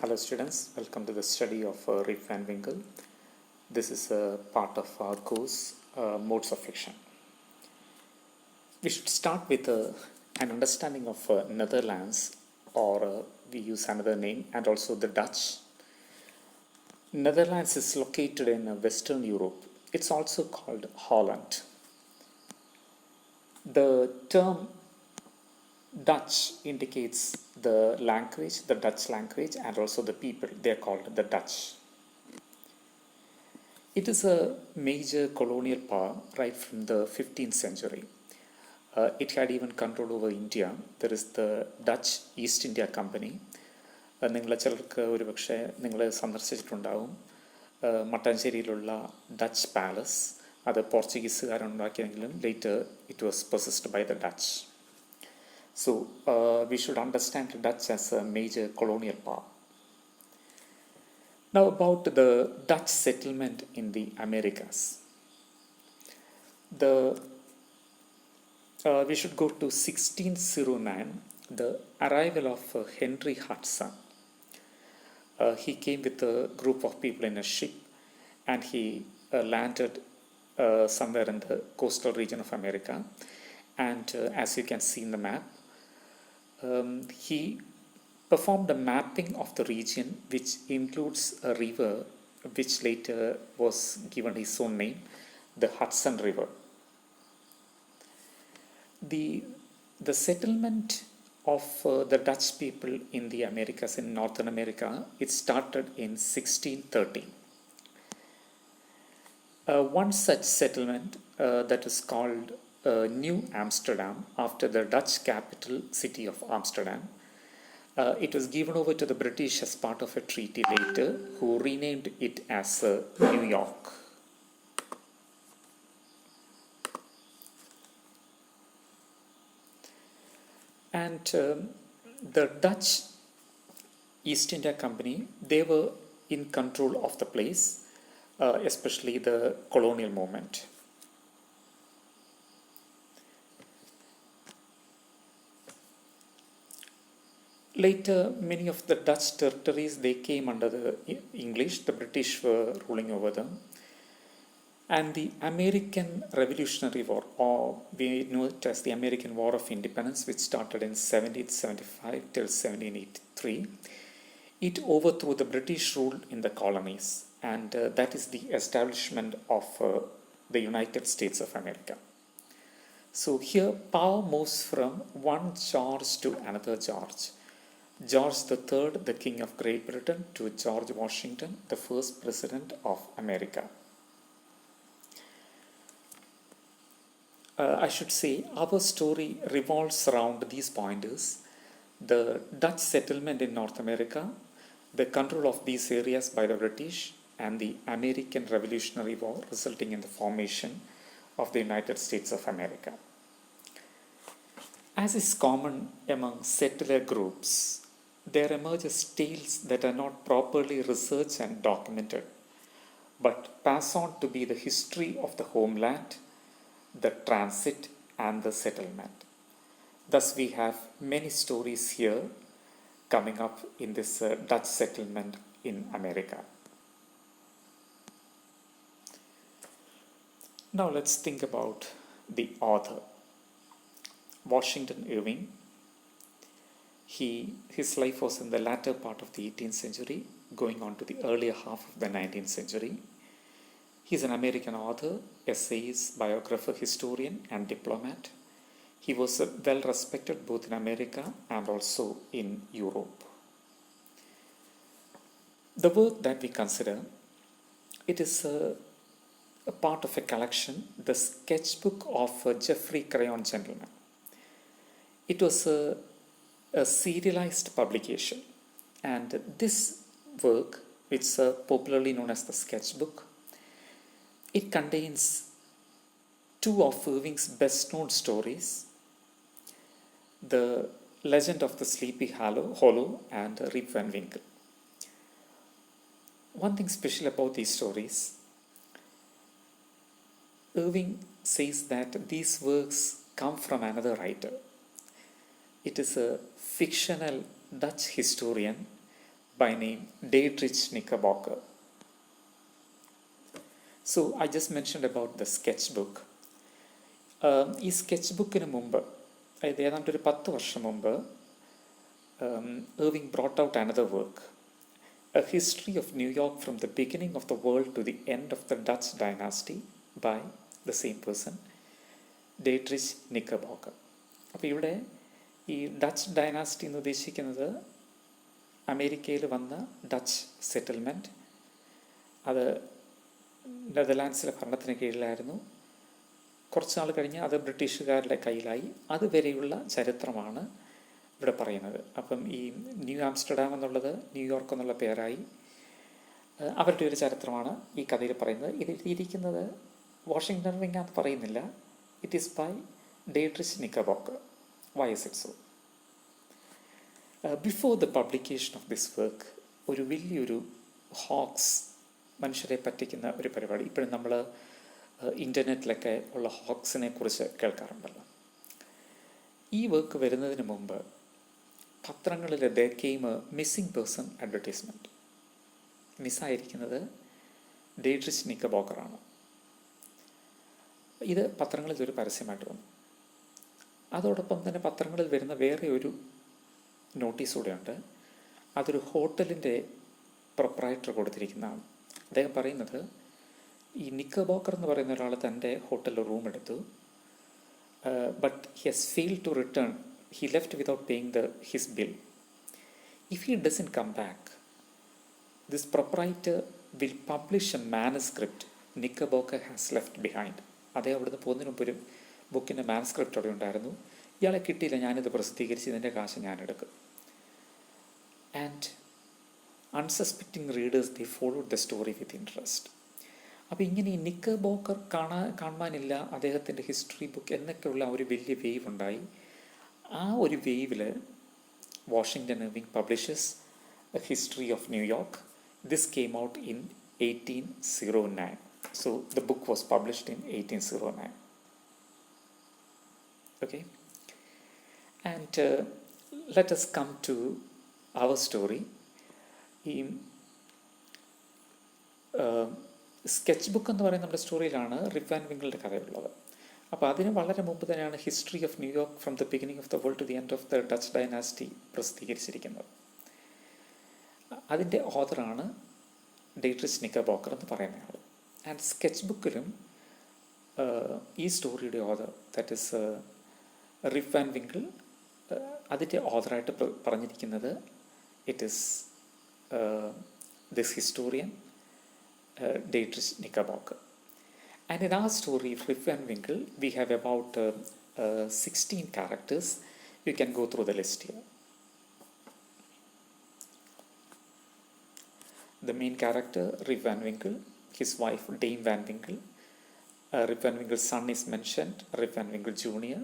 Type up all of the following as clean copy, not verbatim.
Hello students, welcome to the study of Rip Van Winkle. This is a part of our course, Modes of Fiction. We should start with an understanding of Netherlands, or we use another name, and also the Dutch. Netherlands is located in Western Europe. It's also called Holland. The term Dutch indicates the language, the Dutch language, and also the people. They are called the Dutch. It is a major colonial power right from the 15th century. It had even control over India. There is the Dutch East India Company. നിങ്ങൾ ചിലർക്ക് ഒരുപക്ഷെ നിങ്ങൾ സന്ദർശിച്ചിട്ടുണ്ടാവും മട്ടാഞ്ചേരിയിലുള്ള Dutch palace. അത് പോർച്ചുഗീസുകാരുണ്ടാക്കിയെങ്കിലും later it was possessed by the Dutch. So we should understand the Dutch as a major colonial power. Now about the Dutch settlement in the Americas. We should go to 1609, the arrival of Henry Hudson. He came with a group of people in a ship, and he landed somewhere in the coastal region of America. And as you can see in the map, he performed a mapping of the region, which includes a river which later was given his own name, the Hudson River. The settlement of the Dutch people in the Americas, in Northern America, it started in 1630. One such settlement that is called New Amsterdam, after the Dutch capital city of Amsterdam. It was given over to the British as part of a treaty later, who renamed it as New York. And the Dutch East India Company, they were in control of the place, especially the colonial movement. Later, many of the Dutch territories, they came under the English. The British were ruling over them. And the American Revolutionary War, or we know it as the American War of Independence, which started in 1775 till 1783, it overthrew the British rule in the colonies. And that is the establishment of the United States of America. So here, power moves from one George to another George. George III, the King of Great Britain, to George Washington, the first President of America. I should say our story revolves around these pointers: the Dutch settlement in North America, the control of these areas by the British, and the American Revolutionary War, resulting in the formation of the United States of America. As is common among settler groups, there emerges tales that are not properly researched and documented, but pass on to be the history of the homeland, the transit, and the settlement. Thus, we have many stories here coming up in this Dutch settlement in America. Now, let's think about the author, Washington Irving. His life was in the latter part of the 18th century, going on to the earlier half of the 19th century. He's an American author, essayist, biographer, historian, and diplomat. He was well respected both in America and also in Europe. The work that we consider, it is a part of a collection, the sketchbook of Geoffrey Crayon Gentleman. It was a serialized publication, and this work, it's popularly known as the sketchbook. It contains two of Irving's best known stories, The Legend of the Sleepy Hollow and Rip Van Winkle. One thing special about these stories, Irving says that these works come from another writer. It is a fictional Dutch historian by name Dietrich Knickerbocker. So I just mentioned about the sketchbook. ഈ sketch ബുക്കിന് മുമ്പ്, അതായത് ഏതാണ്ട് ഒരു 10 വർഷം മുമ്പ്, Irving brought out another work, A History of New York from the Beginning of the World to the End of the Dutch Dynasty by the same person, Dietrich Knickerbocker. അപ്പോൾ ഇവിടെ ഈ ഡച്ച് ഡൈനാസ്റ്റി എന്ന് ഉദ്ദേശിക്കുന്നത് അമേരിക്കയിൽ വന്ന Dutch settlement. അത് നെതർലാൻഡ്സിലെ ഭരണത്തിന് കീഴിലായിരുന്നു. കുറച്ചാൾ കഴിഞ്ഞ് അത് ബ്രിട്ടീഷുകാരുടെ കയ്യിലായി. അതുവരെയുള്ള ചരിത്രമാണ് ഇവിടെ പറയുന്നത്. അപ്പം ഈ ന്യൂ ആംസ്റ്റർഡാം എന്നുള്ളത് ന്യൂയോർക്ക് എന്നുള്ള പേരായി. അവരുടെ ഒരു ചരിത്രമാണ് ഈ കഥയിൽ പറയുന്നത്. ഇത് എഴുതിയിരിക്കുന്നത് വാഷിങ്ടൺ ഇർവിംഗ് ആണെന്ന് പറയുന്നില്ല. It is by Diedrich Knickerbocker. Why is it so? Before the publication of this work, ഒരു വലിയൊരു ഹോക്സ്, മനുഷ്യരെ പറ്റിക്കുന്ന ഒരു പരിപാടി, ഇപ്പോഴും നമ്മൾ ഇൻ്റർനെറ്റിലൊക്കെ ഉള്ള ഹോക്സിനെ കുറിച്ച് കേൾക്കാറുണ്ടല്ലോ. ഈ വർക്ക് വരുന്നതിന് മുമ്പ് പത്രങ്ങളിൽ there came a missing person advertisement. മിസ്സായിരിക്കുന്നത് Dietrich നിക്കർബോക്കറാണ്. ഇത് പത്രങ്ങളിൽ ഒരു പരസ്യമായിട്ട് വന്നു. അതോടൊപ്പം തന്നെ പത്രങ്ങളിൽ വരുന്ന വേറെ ഒരു നോട്ടീസ് കൂടെയുണ്ട്. അതൊരു ഹോട്ടലിൻ്റെ പ്രൊപ്രൈറ്റർ കൊടുത്തിരിക്കുന്നതാണ്. അദ്ദേഹം പറയുന്നത് ഈ നിക്കർബോക്കർ എന്ന് പറയുന്ന ഒരാൾ തൻ്റെ ഹോട്ടലിൽ റൂം എടുത്തു. But he has failed to return. He left without paying his bill. If he doesn't come back, this proprietor will publish a manuscript Knickerbocker has left behind. അദ്ദേഹം അവിടുന്ന് പോകുന്നതിന് മുമ്പ് ഒരു ബുക്കിൻ്റെ മാനുസ്ക്രിപ്റ്റ് അവിടെ ഉണ്ടായിരുന്നു. ഇയാളെ കിട്ടിയില്ല, ഞാനിത് പ്രസിദ്ധീകരിച്ച് ഇതിൻ്റെ കാശ് ഞാനെടുക്കും. And unsuspecting readers they followed the story with interest. അപ്പോൾ ഇങ്ങനെ ഈ നിക്കർബോക്കർ കാണാനില്ല, അദ്ദേഹത്തിൻ്റെ ഹിസ്റ്ററി ബുക്ക് എന്നൊക്കെയുള്ള ഒരു വലിയ വേവ് ഉണ്ടായി. ആ ഒരു വേവിൽ Washington Irving publishes a history of New York. This came out in 1809. So the book was published in 1809. Okay, and let us come to our story. ഈ സ്കെച്ച് ബുക്ക് എന്ന് പറയുന്ന നമ്മുടെ സ്റ്റോറിയിലാണ് റിപ്പ് വാൻ വിങ്കിളുടെ കഥയുള്ളത്. അപ്പോൾ അതിന് വളരെ മുമ്പ് തന്നെയാണ് history of New York from the beginning of the world to the end of the Dutch dynasty പ്രസിദ്ധീകരിച്ചിരിക്കുന്നത്. അതിൻ്റെ ഓഥറാണ് ഡീട്രിച്ച് നിക്കർബോക്കർ എന്ന് പറയുന്ന ആൾ. ആൻഡ് സ്കെച്ച് ബുക്കിലും ഈ സ്റ്റോറിയുടെ author, that is Rip Van Winkle, അതിൻ്റെ ഓഥറായിട്ട് പറഞ്ഞിരിക്കുന്നത് it is this historian Diedrich Knickerbocker. And in our story of Rip Van Winkle, we have about 16 characters. You can go through the list here. The main character, Rip Van Winkle, his wife, Dame Van Winkle. Rip Van Winkle's son is mentioned, Rip Van Winkle Jr.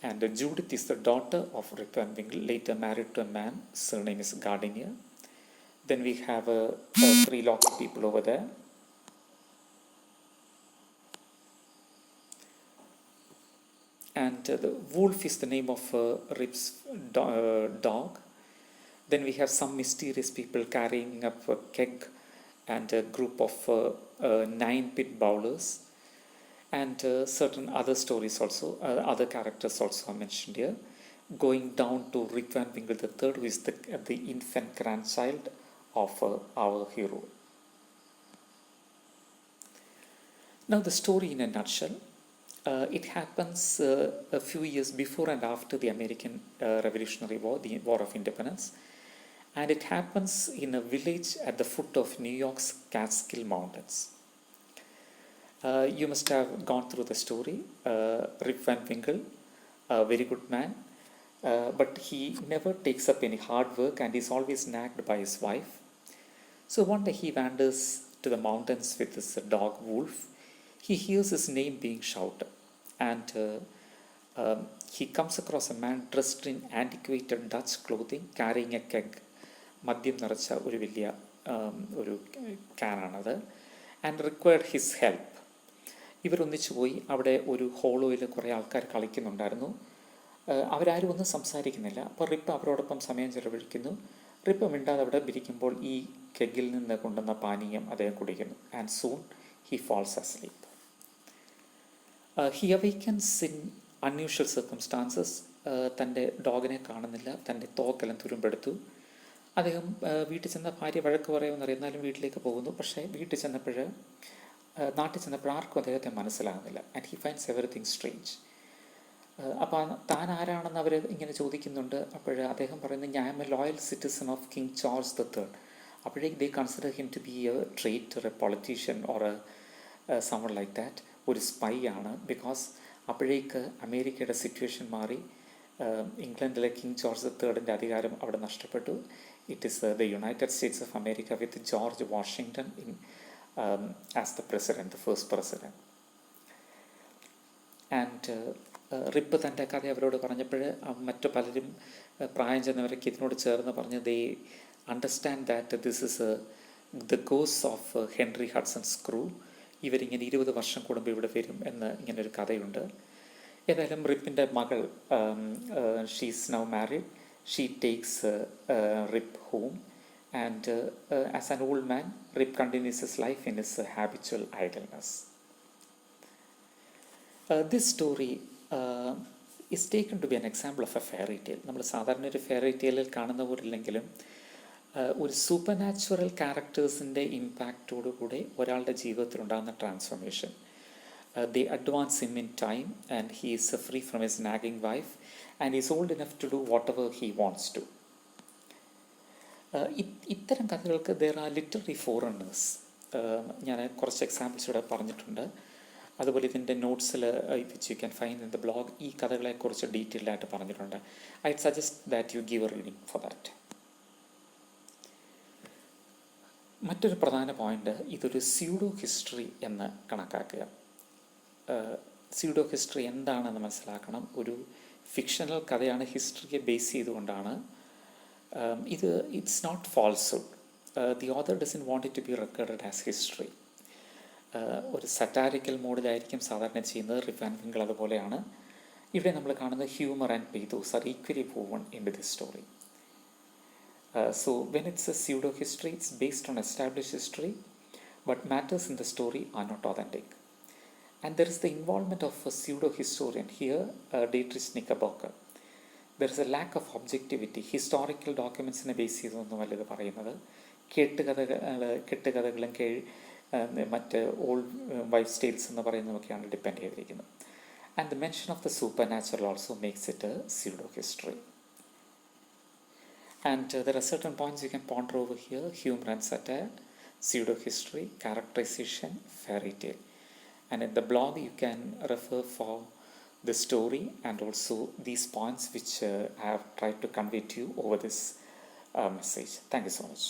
And Judith is the daughter of Rip Van Winkle, later married to a man, surname is Gardiner. Then we have 3 lot of people over there. And the wolf is the name of Rip's dog. Then we have some mysterious people carrying up a keg and a group of 9 pit bowlers. And certain other stories also, other characters also are mentioned here. Going down to Rip Van Winkle III, who is the infant grandchild of our hero. Now the story in a nutshell. It happens a few years before and after the American Revolutionary War, the War of Independence. And it happens in a village at the foot of New York's Catskill Mountains. You must have gone through the story. Rip Van Winkle, a very good man, but he never takes up any hard work and is always nagged by his wife. So one day he wanders to the mountains with his dog Wolf. He hears his name being shouted, and he comes across a man dressed in antiquated Dutch clothing, carrying a keg. മദ്യം നിറച്ച ഒരു വലിയ ഒരു ക്യാനാണത്. And required his help. ഇവരൊന്നിച്ചു പോയി. അവിടെ ഒരു ഹോളോയിൽ കുറേ ആൾക്കാർ കളിക്കുന്നുണ്ടായിരുന്നു. അവരാരും ഒന്നും സംസാരിക്കുന്നില്ല. അപ്പോൾ റിപ്പ് അവരോടൊപ്പം സമയം ചെലവഴിക്കുന്നു. റിപ്പ് മിണ്ടാതെ അവിടെ ഇരിക്കുമ്പോൾ ഈ കെഗിൽ നിന്ന് കൊണ്ടുവന്ന പാനീയം അദ്ദേഹം കുടിക്കുന്നു. And soon he falls asleep. He awakens in unusual circumstances. തൻ്റെ ഡോഗിനെ കാണുന്നില്ല, തൻ്റെ തോക്കെല്ലാം തുരുമ്പെടുത്തു. അദ്ദേഹം വീട്ടിൽ ചെന്ന ഭാര്യ വഴക്ക് പറയുമെന്നറിയാം, എന്നാലും വീട്ടിലേക്ക് പോകുന്നു. പക്ഷേ വീട്ടിൽ ചെന്നപ്പോൾ നാട്ടിൽ ചെന്നപ്പോൾ ആർക്കും അദ്ദേഹത്തെ മനസ്സിലാകുന്നില്ല. And he finds everything strange. അപ്പോൾ താൻ ആരാണെന്ന് അവർ ഇങ്ങനെ ചോദിക്കുന്നുണ്ട്. അപ്പോൾ അദ്ദേഹം പറയുന്നത്, ഞാൻ am a loyal citizen of King George III. അപ്പോഴേക്ക് they consider him to be a traitor, a politician or someone like that. ഒരു സ്പൈ ആണ്. ബിക്കോസ് അപ്പോഴേക്ക് അമേരിക്കയുടെ സിറ്റുവേഷൻ മാറി. ഇംഗ്ലണ്ടിലെ കിങ് ജോർജ് III അധികാരം അവിടെ നഷ്ടപ്പെട്ടു. It is the United States of America with George Washington in as the president, the first president. And rip തൻ്റെ കഥ അവരോട് പറഞ്ഞപ്പോൾ മറ്റു പലരും പ്രായം ചെന്നവരൊക്കെ ഇതിനോട് ചേർന്ന് പറഞ്ഞ് they understand that this is the ഗോസ് ഓഫ് ഹെൻറി ഹഡ്സൺസ് ക്രൂ. ഇവരിങ്ങനെ 20 വർഷം കൂടുമ്പോൾ ഇവിടെ വരും എന്ന് ഇങ്ങനൊരു കഥയുണ്ട്. ഏതായാലും റിപ്പിൻ്റെ മകൾ, she's now married. She takes rip home and as an old man rip continuous his life in his habitual ഐഡൽനെസ്. This story is taken to be an example of a fairy tale. നമ്മൾ സാധാരണ ഒരു fairy ടെയിലിൽ കാണുന്ന പോലില്ലെങ്കിലും ഒരു super natural ക്യാരക്ടേഴ്സിൻ്റെ ഇമ്പാക്റ്റോടുകൂടെ ഒരാളുടെ ജീവിതത്തിലുണ്ടാകുന്ന transformation. They advance him in time and he is free from his nagging wife and is old enough to do whatever he wants to. ഇത്തരം കഥകൾക്ക് there are literary foreigners. ഞാൻ കുറച്ച് examples ഇവിടെ പറഞ്ഞിട്ടുണ്ട്. അതുപോലെ ഇതിൻ്റെ നോട്ട്സിൽ which you can find in the blog ഈ കഥകളെക്കുറിച്ച് ഡീറ്റെയിൽഡ് ആയിട്ട് പറഞ്ഞിട്ടുണ്ട്. I suggest that you give a reading for that. മറ്റൊരു പ്രധാന പോയിന്റ്, ഇതൊരു സ്യൂഡോ ഹിസ്റ്ററി എന്ന് കണക്കാക്കുക. സ്യൂഡോ ഹിസ്റ്ററി എന്താണെന്ന് മനസ്സിലാക്കണം. ഒരു ഫിക്ഷണൽ കഥയാണ്, ഹിസ്റ്ററിയെ ബേസ് ചെയ്തുകൊണ്ടാണ്. ഇത് it's not falsehood. The author doesn't want it to be recorded as history. ഒരു സറ്റാരിക്കൽ മോഡിലായിരിക്കും സാധാരണ ചെയ്യുന്നത്. റിപ്പ് ആൻഡ് വിങ്കിൾ അതുപോലെയാണ്. ഇവിടെ നമ്മൾ കാണുന്നത് humour and pathos are equally woven into this story. So when it's a pseudo history, it's based on established history, but matters in the story are not authentic. And there is the involvement of a pseudo historian here, Dietrich Knickerbocker. There is a lack of objectivity. Historical ഡോക്യുമെൻസിനെ base ചെയ്തൊന്നുമല്ല ഇത് പറയുന്നത്. കെട്ടുകഥകളും മറ്റ് old wife tales എന്ന് പറയുന്നതൊക്കെയാണ് ഡിപ്പെൻഡ് ചെയ്തിരിക്കുന്നത്. And the mention of the supernatural also makes it a pseudo history. And there are certain points you can ponder over here: humour and satire, pseudo history, characterisation, fairy tale. And in the blog you can refer for the story and also these points which I have tried to convey to you over this message. Thank you so much.